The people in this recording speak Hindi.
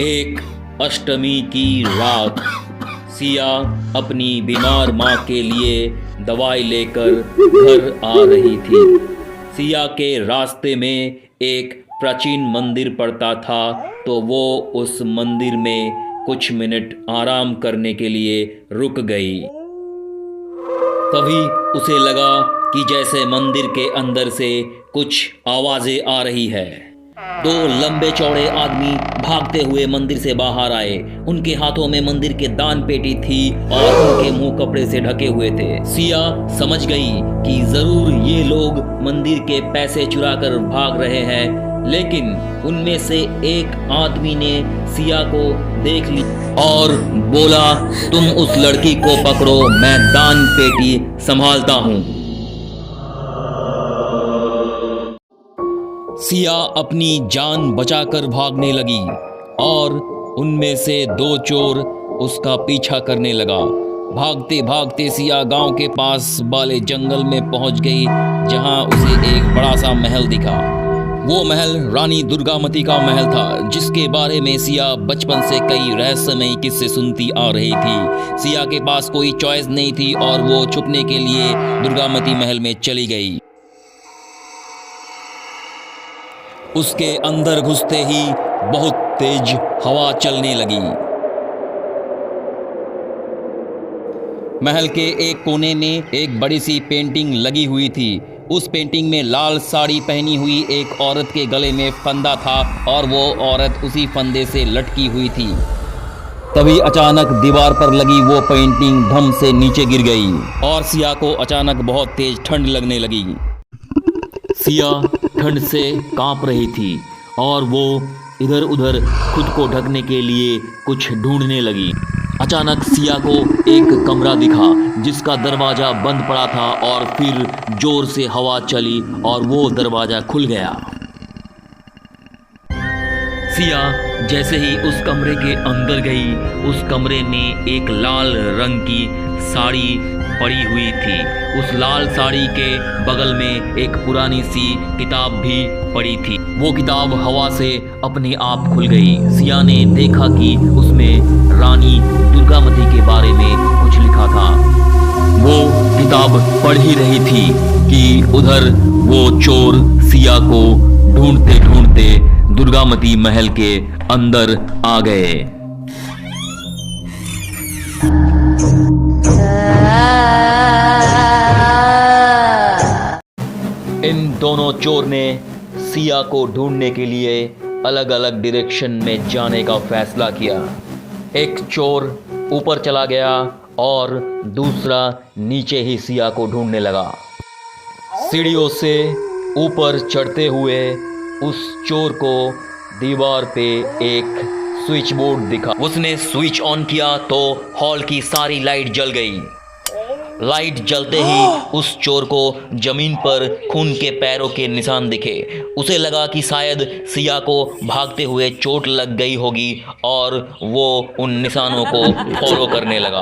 एक अष्टमी की रात सिया अपनी बीमार माँ के लिए दवाई लेकर घर आ रही थी। सिया के रास्ते में एक प्राचीन मंदिर पड़ता था, तो वो उस मंदिर में कुछ मिनट आराम करने के लिए रुक गई। तभी उसे लगा कि जैसे मंदिर के अंदर से कुछ आवाज़ें आ रही है। दो लंबे चौड़े आदमी भागते हुए मंदिर से बाहर आए। उनके हाथों में मंदिर के दान पेटी थी और उनके मुंह कपड़े से ढके हुए थे। सिया समझ गई कि जरूर ये लोग मंदिर के पैसे चुरा कर भाग रहे हैं, लेकिन उनमें से एक आदमी ने सिया को देख लिया और बोला, तुम उस लड़की को पकड़ो, मैं दान पेटी संभालता हूँ। सिया अपनी जान बचाकर भागने लगी और उनमें से दो चोर उसका पीछा करने लगा। भागते भागते सिया गांव के पास वाले जंगल में पहुंच गई, जहां उसे एक बड़ा सा महल दिखा। वो महल रानी दुर्गामती का महल था, जिसके बारे में सिया बचपन से कई रहस्यमयी किस्से सुनती आ रही थी। सिया के पास कोई चॉइस नहीं थी और वो छुपने के लिए दुर्गामती महल में चली गई। उसके अंदर घुसते ही बहुत तेज हवा चलने लगी। महल के एक कोने में एक बड़ी सी पेंटिंग लगी हुई थी। उस पेंटिंग में लाल साड़ी पहनी हुई एक औरत के गले में फंदा था और वो औरत उसी फंदे से लटकी हुई थी। तभी अचानक दीवार पर लगी वो पेंटिंग धम से नीचे गिर गई और सिया को अचानक बहुत तेज ठंड लगने लगी। सिया ठंड से कांप रही थी और वो इधर उधर खुद को ढकने के लिए कुछ ढूंढने लगी। अचानक सिया को एक कमरा दिखा, जिसका दरवाजा बंद पड़ा था और फिर जोर से हवा चली और वो दरवाजा खुल गया। सिया जैसे ही उस कमरे के अंदर गई, उस कमरे में एक लाल रंग की साड़ी पड़ी हुई थी। उस लाल साड़ी के बगल में एक पुरानी सी किताब भी पड़ी थी। वो किताब हवा से अपने आप खुल गई। सिया ने देखा कि उसमें रानी दुर्गामती के बारे में कुछ लिखा था। वो किताब पढ़ ही रही थी कि उधर वो चोर सिया को ढूंढते ढूंढते दुर्गामती महल के अंदर आ गए। इन दोनों चोर ने सिया को ढूंढने के लिए अलग अलग डायरेक्शन में जाने का फैसला किया। एक चोर ऊपर चला गया और दूसरा नीचे ही सिया को ढूंढने लगा। सीढ़ियों से ऊपर चढ़ते हुए उस चोर को दीवार पे एक स्विच बोर्ड दिखा। उसने स्विच ऑन किया तो हॉल की सारी लाइट जल गई। लाइट जलते ही उस चोर को जमीन पर खून के पैरों के निशान दिखे। उसे लगा कि शायद सिया को भागते हुए चोट लग गई होगी और वो उन निशानों को फॉलो करने लगा।